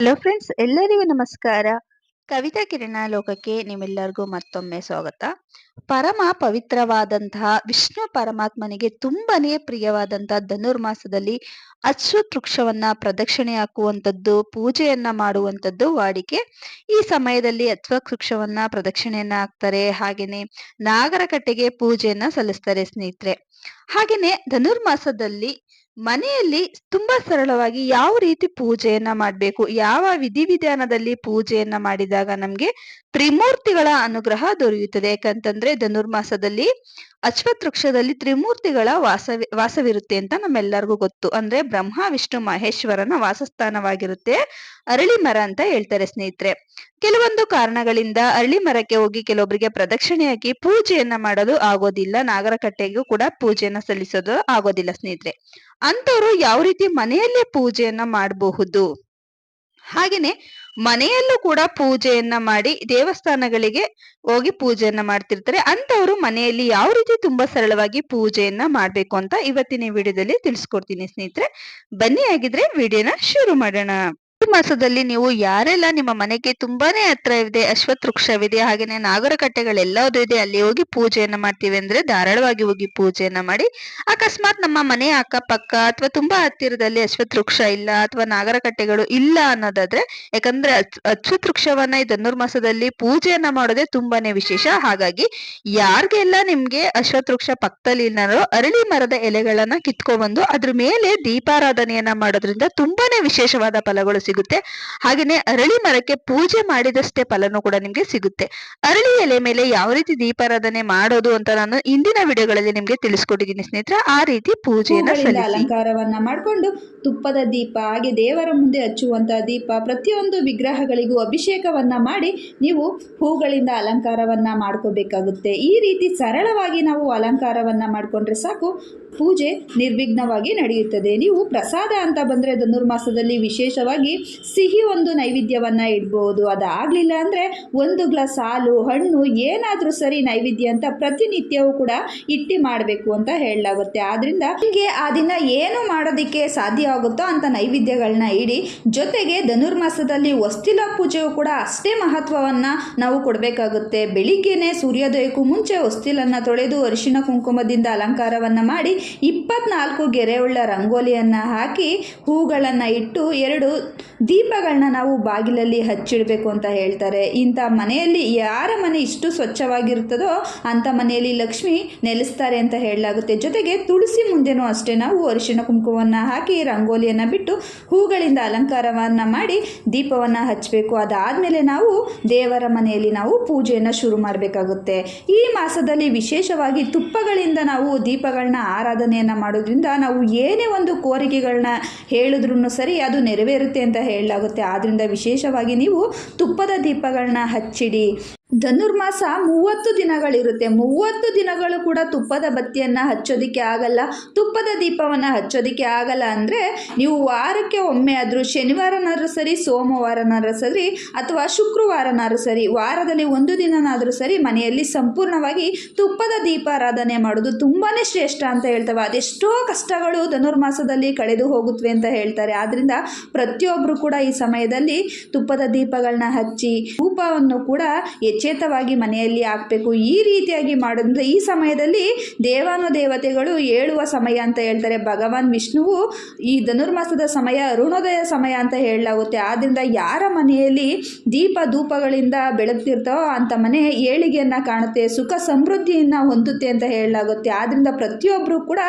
Hello friends, ಎಲ್ಲರಿಗೂ ನಮಸ್ಕಾರ. ಕವಿತಾ ಕಿರಣ ಲೋಕಕ್ಕೆ ನಿಮ್ಮೆಲ್ಲರಿಗೂ ಮತ್ತೊಮ್ಮೆ ಸ್ವಾಗತ. ಪರಮ ಪವಿತ್ರವಾದಂತಹ ವಿಷ್ಣು ಪರಮಾತ್ಮನಿಗೆ ತುಂಬಾನೇ ಪ್ರಿಯವಾದಂತಹ ಧನುರ್ಮಾಸದಲ್ಲಿ ಅಶ್ವತ್ಥ ವೃಕ್ಷವನ್ನ ಪ್ರದಕ್ಷಿಣೆ ಹಾಕುವಂಥದ್ದು, ಪೂಜೆಯನ್ನ ಮಾಡುವಂಥದ್ದು ವಾಡಿಕೆ. ಈ ಸಮಯದಲ್ಲಿ ಅಶ್ವತ್ಥ ವೃಕ್ಷವನ್ನ ಪ್ರದಕ್ಷಿಣೆಯನ್ನ ಹಾಕ್ತಾರೆ. ಹಾಗೇನೆ ನಾಗರಕಟ್ಟೆಗೆ ಪೂಜೆಯನ್ನ ಸಲ್ಲಿಸ್ತಾರೆ ಸ್ನೇಹಿತರೆ. ಹಾಗೇನೆ ಧನುರ್ಮಾಸದಲ್ಲಿ ಮನೆಯಲ್ಲಿ ತುಂಬಾ ಸರಳವಾಗಿ ಯಾವ ರೀತಿ ಪೂಜೆಯನ್ನ ಮಾಡ್ಬೇಕು, ಯಾವ ವಿಧಿವಿಧಾನದಲ್ಲಿ ಪೂಜೆಯನ್ನ ಮಾಡಿದಾಗ ನಮ್ಗೆ ತ್ರಿಮೂರ್ತಿಗಳ ಅನುಗ್ರಹ ದೊರೆಯುತ್ತದೆ. ಯಾಕಂತಂದ್ರೆ ಧನುರ್ಮಾಸದಲ್ಲಿ ಅಶ್ವತ್ಥ ವೃಕ್ಷದಲ್ಲಿ ತ್ರಿಮೂರ್ತಿಗಳ ವಾಸವಿರುತ್ತೆ ಅಂತ ನಮ್ಮೆಲ್ಲರಿಗೂ ಗೊತ್ತು. ಅಂದ್ರೆ ಬ್ರಹ್ಮ ವಿಷ್ಣು ಮಹೇಶ್ವರನ ವಾಸಸ್ಥಾನವಾಗಿರುತ್ತೆ ಅರಳಿ ಮರ ಅಂತ ಹೇಳ್ತಾರೆ ಸ್ನೇಹಿತರೆ. ಕೆಲವೊಂದು ಕಾರಣಗಳಿಂದ ಅರಳಿ ಮರಕ್ಕೆ ಹೋಗಿ ಕೆಲವೊಬ್ಬರಿಗೆ ಪ್ರದಕ್ಷಿಣೆ ಹಾಕಿ ಪೂಜೆಯನ್ನ ಮಾಡೋದು ಆಗೋದಿಲ್ಲ, ನಾಗರಕಟ್ಟೆಗೂ ಕೂಡ ಪೂಜೆಯನ್ನ ಸಲ್ಲಿಸೋದು ಆಗೋದಿಲ್ಲ ಸ್ನೇಹಿತರೆ. ಅಂತವ್ರು ಯಾವ ರೀತಿ ಮನೆಯಲ್ಲೇ ಪೂಜೆಯನ್ನ ಮಾಡಬಹುದು, ಹಾಗೇನೆ ಮನೆಯಲ್ಲೂ ಕೂಡ ಪೂಜೆಯನ್ನ ಮಾಡಿ ದೇವಸ್ಥಾನಗಳಿಗೆ ಹೋಗಿ ಪೂಜೆಯನ್ನ ಮಾಡ್ತಿರ್ತಾರೆ. ಅಂತವ್ರು ಮನೆಯಲ್ಲಿ ಯಾವ ರೀತಿ ತುಂಬಾ ಸರಳವಾಗಿ ಪೂಜೆಯನ್ನ ಮಾಡ್ಬೇಕು ಅಂತ ಇವತ್ತಿನ ವಿಡಿಯೋದಲ್ಲಿ ತಿಳಿಸ್ಕೊಡ್ತೀನಿ ಸ್ನೇಹಿತರೆ. ಬನ್ನಿ ಆಗಿದ್ರೆ ವಿಡಿಯೋನ ಶುರು ಮಾಡೋಣ. ಈ ಮಾಸದಲ್ಲಿ ನೀವು ಯಾರೆಲ್ಲ ನಿಮ್ಮ ಮನೆಗೆ ತುಂಬಾನೇ ಹತ್ರ ಇದೆ, ಅಶ್ವತ್ಥ ವೃಕ್ಷವಿದೆ, ಹಾಗೇನೆ ನಾಗರಕಟ್ಟೆಗಳೆಲ್ಲದೂ ಇದೆ, ಅಲ್ಲಿ ಹೋಗಿ ಪೂಜೆಯನ್ನ ಮಾಡ್ತೀವಿ ಅಂದ್ರೆ ಧಾರಾಳವಾಗಿ ಹೋಗಿ ಪೂಜೆಯನ್ನ ಮಾಡಿ. ಅಕಸ್ಮಾತ್ ನಮ್ಮ ಮನೆ ಅಕ್ಕಪಕ್ಕ ಅಥವಾ ತುಂಬಾ ಹತ್ತಿರದಲ್ಲಿ ಅಶ್ವತ್ಥ ವೃಕ್ಷ ಇಲ್ಲ ಅಥವಾ ನಾಗರಕಟ್ಟೆಗಳು ಇಲ್ಲ ಅನ್ನೋದಾದ್ರೆ, ಯಾಕಂದ್ರೆ ಅಶ್ವತ್ಥ ವೃಕ್ಷವನ್ನ ಈ ಧನುರ್ಮಾಸದಲ್ಲಿ ಪೂಜೆಯನ್ನ ಮಾಡೋದೇ ತುಂಬಾನೇ ವಿಶೇಷ. ಹಾಗಾಗಿ ಯಾರಿಗೆಲ್ಲ ನಿಮ್ಗೆ ಅಶ್ವತ್ಥ ವೃಕ್ಷ ಪಕ್ಕದಲ್ಲಿ ಇಲ್ಲಾರೋ ಅರಳಿ ಮರದ ಎಲೆಗಳನ್ನ ಕಿತ್ಕೊಬಂದು ಅದ್ರ ಮೇಲೆ ದೀಪಾರಾಧನೆಯನ್ನ ಮಾಡೋದ್ರಿಂದ ತುಂಬಾನೇ ವಿಶೇಷವಾದ ಫಲಗಳು ಸಿಗುತ್ತೆ. ಹಾಗೇನೆ ಅರಳಿ ಮರಕ್ಕೆ ಪೂಜೆ ಮಾಡಿದಷ್ಟೇ ಫಲನೂ ಕೂಡ ನಿಮ್ಗೆ ಸಿಗುತ್ತೆ. ಅರಳಿ ಎಲೆ ಮೇಲೆ ಯಾವ ರೀತಿ ದೀಪಾರಾಧನೆ ಮಾಡೋದು ಅಂತ ನಾನು ಇಂದಿನ ವಿಡಿಯೋಗಳಲ್ಲಿ ನಿಮ್ಗೆ ತಿಳಿಸ್ಕೊಟ್ಟಿದ್ದೀನಿ ಸ್ನೇಹಿತರೆ. ಆ ರೀತಿ ಪೂಜೆಯನ್ನ ಸಲ್ಲಿಸಿ ಅಲಂಕಾರವನ್ನ ಮಾಡಿಕೊಂಡು ತುಪ್ಪದ ದೀಪ, ಹಾಗೆ ದೇವರ ಮುಂದೆ ಹಚ್ಚುವಂತಹ ದೀಪ, ಪ್ರತಿಯೊಂದು ವಿಗ್ರಹಗಳಿಗೂ ಅಭಿಷೇಕವನ್ನ ಮಾಡಿ ನೀವು ಹೂಗಳಿಂದ ಅಲಂಕಾರವನ್ನ ಮಾಡ್ಕೋಬೇಕಾಗುತ್ತೆ. ಈ ರೀತಿ ಸರಳವಾಗಿ ನಾವು ಅಲಂಕಾರವನ್ನ ಮಾಡಿಕೊಂಡ್ರೆ ಸಾಕು, ಪೂಜೆ ನಿರ್ವಿಘ್ನವಾಗಿ ನಡೆಯುತ್ತದೆ. ನೀವು ಪ್ರಸಾದ ಅಂತ ಬಂದರೆ ಧನುರ್ಮಾಸದಲ್ಲಿ ವಿಶೇಷವಾಗಿ ಸಿಹಿ ಒಂದು ನೈವೇದ್ಯವನ್ನು ಇಡ್ಬೋದು. ಅದಾಗಲಿಲ್ಲ ಅಂದರೆ ಒಂದು ಗ್ಲಾಸ್ ಹಾಲು, ಹಣ್ಣು ಏನಾದರೂ ಸರಿ ನೈವೇದ್ಯ ಅಂತ ಪ್ರತಿನಿತ್ಯವೂ ಕೂಡ ಇಟ್ಟು ಮಾಡಬೇಕು ಅಂತ ಹೇಳಲಾಗುತ್ತೆ. ಆದ್ದರಿಂದ ನಿಮಗೆ ಆ ದಿನ ಏನು ಮಾಡೋದಕ್ಕೆ ಸಾಧ್ಯ ಆಗುತ್ತೋ ಅಂಥ ನೈವೇದ್ಯಗಳನ್ನ ಇಡಿ. ಜೊತೆಗೆ ಧನುರ್ಮಾಸದಲ್ಲಿ ಹೊಸ್ತಿಲ ಪೂಜೆಯು ಕೂಡ ಅಷ್ಟೇ ಮಹತ್ವವನ್ನು ನಾವು ಕೊಡಬೇಕಾಗುತ್ತೆ. ಬೆಳಿಗ್ಗೆನೆ ಸೂರ್ಯೋದಯಕ್ಕೂ ಮುಂಚೆ ಹೊಸ್ತಿಲನ್ನು ತೊಳೆದು ಅರಿಶಿಣ ಕುಂಕುಮದಿಂದ ಅಲಂಕಾರವನ್ನು ಮಾಡಿ 24 ಗೆರೆಯುಳ್ಳ ರಂಗೋಲಿಯನ್ನು ಹಾಕಿ ಹೂಗಳನ್ನು ಇಟ್ಟು 2 ದೀಪಗಳನ್ನ ನಾವು ಬಾಗಿಲಲ್ಲಿ ಹಚ್ಚಿಡಬೇಕು ಅಂತ ಹೇಳ್ತಾರೆ. ಇಂಥ ಮನೆಯಲ್ಲಿ ಯಾರ ಮನೆ ಇಷ್ಟು ಸ್ವಚ್ಛವಾಗಿರ್ತದೋ ಅಂಥ ಮನೆಯಲ್ಲಿ ಲಕ್ಷ್ಮಿ ನೆಲೆಸ್ತಾರೆ ಅಂತ ಹೇಳಲಾಗುತ್ತೆ. ಜೊತೆಗೆ ತುಳಸಿ ಮುಂದೆನೂ ಅಷ್ಟೇ ನಾವು ಅರಿಶಿಣ ಕುಂಕುಮವನ್ನು ಹಾಕಿ ರಂಗೋಲಿಯನ್ನು ಬಿಟ್ಟು ಹೂಗಳಿಂದ ಅಲಂಕಾರವನ್ನು ಮಾಡಿ ದೀಪವನ್ನು ಹಚ್ಚಬೇಕು. ಅದಾದಮೇಲೆ ನಾವು ದೇವರ ಮನೆಯಲ್ಲಿ ನಾವು ಪೂಜೆಯನ್ನು ಶುರು ಮಾಡಬೇಕಾಗುತ್ತೆ. ಈ ಮಾಸದಲ್ಲಿ ವಿಶೇಷವಾಗಿ ತುಪ್ಪಗಳಿಂದ ನಾವು ದೀಪಗಳನ್ನ ಆರಾಧನೆಯನ್ನು ಮಾಡೋದ್ರಿಂದ ನಾವು ಏನೇ ಒಂದು ಕೋರಿಕೆಗಳನ್ನ ಹೇಳಿದ್ರೂ ಸರಿ ಅದು ನೆರವೇರುತ್ತೆ ಅಂತ ಹೇಳಲಾಗುತ್ತೆ. ಆದ್ದರಿಂದ ವಿಶೇಷವಾಗಿ ನೀವು ತುಪ್ಪದ ದೀಪಗಳನ್ನ ಹಚ್ಚಿಡಿ. ಧನುರ್ಮಾಸ 30 ದಿನಗಳಿರುತ್ತೆ. 30 ದಿನಗಳು ಕೂಡ ತುಪ್ಪದ ಬತ್ತಿಯನ್ನು ಹಚ್ಚೋದಕ್ಕೆ ಆಗಲ್ಲ, ತುಪ್ಪದ ದೀಪವನ್ನು ಹಚ್ಚೋದಕ್ಕೆ ಆಗಲ್ಲ. ಅಂದರೆ ನೀವು ವಾರಕ್ಕೆ ಒಮ್ಮೆ ಆದರೂ, ಶನಿವಾರನಾದ್ರೂ ಸರಿ, ಸೋಮವಾರನಾದ್ರೂ ಸರಿ, ಅಥವಾ ಶುಕ್ರವಾರನಾದ್ರೂ ಸರಿ, ವಾರದಲ್ಲಿ ಒಂದು ದಿನನಾದರೂ ಸರಿ ಮನೆಯಲ್ಲಿ ಸಂಪೂರ್ಣವಾಗಿ ತುಪ್ಪದ ದೀಪಾರಾಧನೆ ಮಾಡೋದು ತುಂಬಾ ಶ್ರೇಷ್ಠ ಅಂತ ಹೇಳ್ತವೆ. ಅದೆಷ್ಟೋ ಕಷ್ಟಗಳು ಧನುರ್ಮಾಸದಲ್ಲಿ ಕಳೆದು ಹೋಗುತ್ತವೆ ಅಂತ ಹೇಳ್ತಾರೆ. ಆದ್ದರಿಂದ ಪ್ರತಿಯೊಬ್ಬರು ಕೂಡ ಈ ಸಮಯದಲ್ಲಿ ತುಪ್ಪದ ದೀಪಗಳನ್ನ ಹಚ್ಚಿ ಧೂಪವನ್ನು ಕೂಡ ಎಚ್ಚೇತವಾಗಿ ಮನೆಯಲ್ಲಿ ಹಾಕಬೇಕು. ಈ ರೀತಿಯಾಗಿ ಮಾಡೋದ್ರಿಂದ ಈ ಸಮಯದಲ್ಲಿ ದೇವಾನುದೇವತೆಗಳು ಏಳುವ ಸಮಯ ಅಂತ ಹೇಳ್ತಾರೆ. ಭಗವಾನ್ ವಿಷ್ಣುವು ಈ ಧನುರ್ಮಾಸದ ಸಮಯ ಅರುಣೋದಯ ಸಮಯ ಅಂತ ಹೇಳಲಾಗುತ್ತೆ. ಆದ್ದರಿಂದ ಯಾರ ಮನೆಯಲ್ಲಿ ದೀಪ ಧೂಪಗಳಿಂದ ಬೆಳಗ್ತಿರ್ತಾವೋ ಅಂಥ ಮನೆ ಏಳಿಗೆಯನ್ನು ಕಾಣುತ್ತೆ, ಸುಖ ಸಮೃದ್ಧಿಯನ್ನು ಹೊಂದುತ್ತೆ ಅಂತ ಹೇಳಲಾಗುತ್ತೆ. ಆದ್ದರಿಂದ ಪ್ರತಿಯೊಬ್ಬರು ಕೂಡ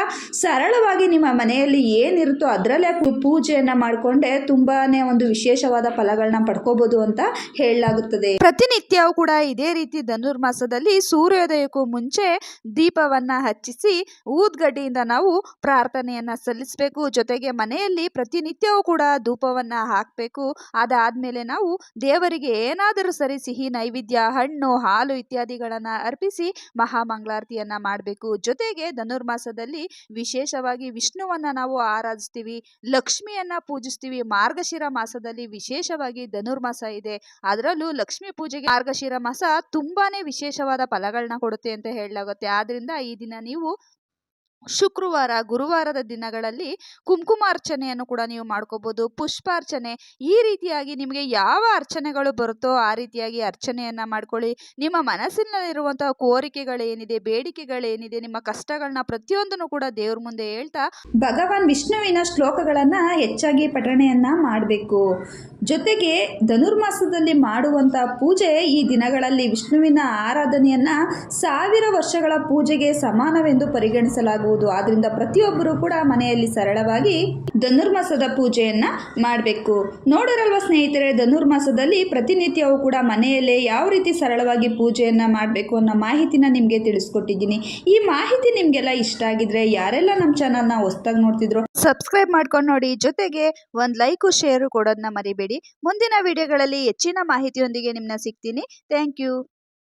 ಸರಳವಾಗಿ ನಿಮ್ಮ ಮನೆಯಲ್ಲಿ ಏನಿರುತ್ತೋ ಅದರಲ್ಲೇ ಪೂಜೆಯನ್ನು ಮಾಡಿಕೊಂಡೆ ತುಂಬಾನೇ ಒಂದು ವಿಶೇಷವಾದ ಫಲಗಳನ್ನ ಪಡ್ಕೋಬಹುದು ಅಂತ ಹೇಳಲಾಗುತ್ತದೆ. ಪ್ರತಿನಿತ್ಯವೂ ಕೂಡ ಇದೇ ರೀತಿ ಧನುರ್ಮಾಸದಲ್ಲಿ ಸೂರ್ಯೋದಯಕ್ಕೂ ಮುಂಚೆ ದೀಪವನ್ನ ಹಚ್ಚಿಸಿ ಊದ್ಗಡ್ಡಿಯಿಂದ ನಾವು ಪ್ರಾರ್ಥನೆಯನ್ನ ಸಲ್ಲಿಸಬೇಕು. ಜೊತೆಗೆ ಮನೆಯಲ್ಲಿ ಪ್ರತಿನಿತ್ಯವೂ ಕೂಡ ಧೂಪವನ್ನ ಹಾಕಬೇಕು. ಅದಾದ್ಮೇಲೆ ನಾವು ದೇವರಿಗೆ ಏನಾದರೂ ಸರಿ ಸಿಹಿ ನೈವೇದ್ಯ, ಹಣ್ಣು, ಹಾಲು ಇತ್ಯಾದಿಗಳನ್ನ ಅರ್ಪಿಸಿ ಮಹಾಮಂಗಳಾರತಿಯನ್ನ ಮಾಡಬೇಕು. ಜೊತೆಗೆ ಧನುರ್ಮಾಸದಲ್ಲಿ ವಿಶೇಷವಾಗಿ ವಿಷ್ಣುವನ್ನ ನಾವು ಆರಾಧಿಸ್ತೀವಿ, ಲಕ್ಷ್ಮಿಯನ್ನ ಪೂಜಿಸ್ತೀವಿ. ಮಾರ್ಗಶಿರ ಮಾಸದಲ್ಲಿ ವಿಶೇಷವಾಗಿ ಧನುರ್ಮಾಸ ಇದೆ, ಅದರಲ್ಲೂ ಲಕ್ಷ್ಮೀ ಪೂಜೆಗೆ ಮಾರ್ಗಶಿರ ಮಾಸ ತುಂಬಾನೇ ವಿಶೇಷವಾದ ಫಲಗಳನ್ನ ಕೊಡುತ್ತೆ ಅಂತ ಹೇಳಲಾಗುತ್ತೆ. ಆದ್ರಿಂದ ಈ ದಿನ ನೀವು ಶುಕ್ರವಾರ, ಗುರುವಾರದ ದಿನಗಳಲ್ಲಿ ಕುಂಕುಮಾರ್ಚನೆಯನ್ನು ಕೂಡ ನೀವು ಮಾಡ್ಕೋಬೋದು. ಪುಷ್ಪಾರ್ಚನೆ, ಈ ರೀತಿಯಾಗಿ ನಿಮಗೆ ಯಾವ ಅರ್ಚನೆಗಳು ಬರುತ್ತೋ ಆ ರೀತಿಯಾಗಿ ಅರ್ಚನೆಯನ್ನು ಮಾಡ್ಕೊಳ್ಳಿ. ನಿಮ್ಮ ಮನಸ್ಸಿನಲ್ಲಿರುವಂತಹ ಕೋರಿಕೆಗಳೇನಿದೆ, ಬೇಡಿಕೆಗಳೇನಿದೆ, ನಿಮ್ಮ ಕಷ್ಟಗಳನ್ನ ಪ್ರತಿಯೊಂದನ್ನು ಕೂಡ ದೇವ್ರ ಮುಂದೆ ಹೇಳ್ತಾ ಭಗವಾನ್ ವಿಷ್ಣುವಿನ ಶ್ಲೋಕಗಳನ್ನು ಹೆಚ್ಚಾಗಿ ಪಠಣೆಯನ್ನು ಮಾಡಬೇಕು. ಜೊತೆಗೆ ಧನುರ್ಮಾಸದಲ್ಲಿ ಮಾಡುವಂಥ ಪೂಜೆ ಈ ದಿನಗಳಲ್ಲಿ ವಿಷ್ಣುವಿನ ಆರಾಧನೆಯನ್ನು 1000 ವರ್ಷಗಳ ಪೂಜೆಗೆ ಸಮಾನವೆಂದು ಪರಿಗಣಿಸಲಾಗುವುದು. ಆದ್ದರಿಂದ ಪ್ರತಿಯೊಬ್ಬರೂ ಕೂಡ ಮನೆಯಲ್ಲಿ ಸರಳವಾಗಿ ಧನುರ್ಮಾಸದ ಪೂಜೆಯನ್ನು ಮಾಡಬೇಕು. ನೋಡಿರಲ್ವ ಸ್ನೇಹಿತರೆ, ಧನುರ್ಮಾಸದಲ್ಲಿ ಪ್ರತಿನಿತ್ಯವೂ ಕೂಡ ಮನೆಯಲ್ಲೇ ಯಾವ ರೀತಿ ಸರಳವಾಗಿ ಪೂಜೆಯನ್ನು ಮಾಡಬೇಕು ಅನ್ನೋ ಮಾಹಿತಿನ ನಿಮಗೆ ತಿಳಿಸ್ಕೊಟ್ಟಿದ್ದೀನಿ. ಈ ಮಾಹಿತಿ ನಿಮಗೆಲ್ಲ ಇಷ್ಟ ಆಗಿದ್ರೆ, ಯಾರೆಲ್ಲ ನಮ್ಮ ಚಾನಲ್ನ ಹೊಸ್ದಾಗಿ ನೋಡ್ತಿದ್ರು ಸಬ್ಸ್ಕ್ರೈಬ್ ಮಾಡ್ಕೊಂಡು ನೋಡಿ. ಜೊತೆಗೆ ಒಂದು ಲೈಕು ಶೇರು ಕೊಡೋದನ್ನ ಮರಿಬೇಡಿ. ಮುಂದಿನ ವಿಡಿಯೋಗಳಲ್ಲಿ ಹೆಚ್ಚಿನ ಮಾಹಿತಿಯೊಂದಿಗೆ ನಿಮ್ಮನ್ನ ಸಿಗ್ತೀನಿ. Thank you.